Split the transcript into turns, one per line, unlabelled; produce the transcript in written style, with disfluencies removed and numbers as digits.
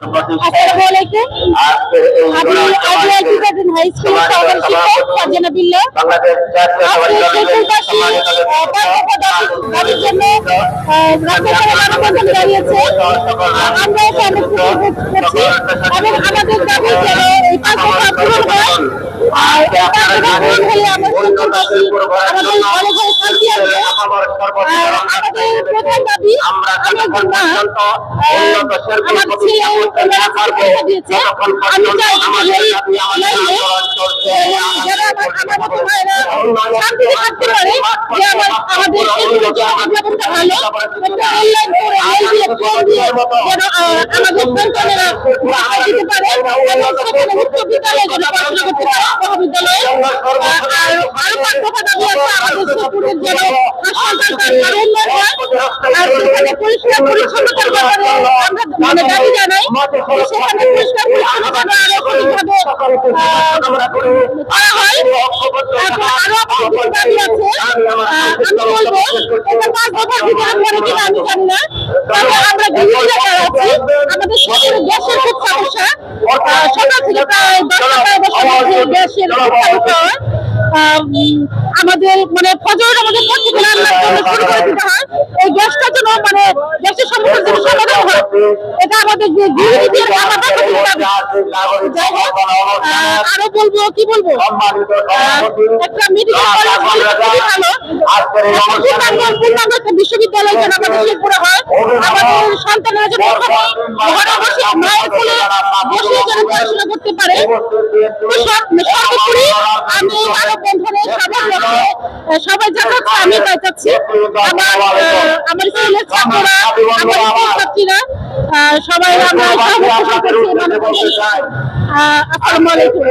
আসসালামু আলাইকুম। আমি আজওয়াল কিফাতুন হাই স্কুলের সহকারী শিক্ষক ফারজানা বিল্লাহ। আজকে শিক্ষকবাসী দাবির জন্য রাস্তায় মানববন্ধন দাঁড়িয়েছে। আমরা এখানে অনেক করছি এবং আমাদের দাবি যেন এই 5 দফা পূরণ হয়। আর এই 5 দফা পূরণ হলে আমরা শিক্ষকবাসী আমাদের ঘরে ঘরে শান্তি আসবে। আর আমাদের প্রধান দাবি আমি একজন মা, আমার ছেলে পরীক্ষা দিয়েছে। আমি চাই যারা আমার মতো ভাইরা শান্তিতে থাকতে পারে, যে আমাদের জীবনটা ভালো একটা অনলাইন করে মেল দিয়ে ফোন দিয়ে যেন আমাদের সন্তানেরা পরীক্ষা দিতে পারে এবং সেখানে উচ্চ বিদ্যালয়ে যেন পড়াশোনা করতে পারে, মহাবিদ্যালয়ে। আর আরো 5 দফা দাবি আছে আমাদের স্কুলের যেন হাসপাতাল উন্নয়ন হয়, আর সেখানে পরিষ্কার পরিচ্ছন্নতার ব্যাপারে আমরা মানে দাবি জানাই। সেখানে পরিষ্কার পরিচ্ছন্নতা আরো সঠিকভাবে করা হয়। তারপর আরো কিছু দাবি আছে, আমি বলবো এটা 5 দফার ভিতরে পড়ে কিনা আমি জানি না, তবে আমরা বিভিন্ন জায়গায় আছি। আমাদের শহরে গ্যাসের খুব সমস্যা, সকাল থেকে প্রায় 10টা মধ্যে গ্যাসের খুব সমস্যা হয়। আমাদের মানে ফজর আমাদের প্রত্যেক রান্নার জন্য শুরু করে দিতে হয়। এই গ্যাসটা যেন মানে গ্যাসের সমস্যার জন্য সমাধান হয়, এটা আমাদের যে গৃহবধূদের আমাদের যাই হোক। আরো বলবো কি বলবো, একটা মেডিকেল কলেজ হলে খুবই ভালো, পূর্ণাঙ্গ একটা বিশ্ববিদ্যালয় যেন আমাদের শেরপুরে হয়। আমাদের সন্তানেরা যেন ঘরে বসে মায়ের কোলে বসে যেন পড়াশোনা করতে পারে। সর্বোপরি আমি মানববন্ধনে সবাই জানাচ্ছে, আমি তাই চাচ্ছি আমার স্কুলের ছাত্ররা, আমার স্কুল ছাত্রীরা সবাই আমরা সহযোগিতা করছি। আসসালামু আলাইকুম।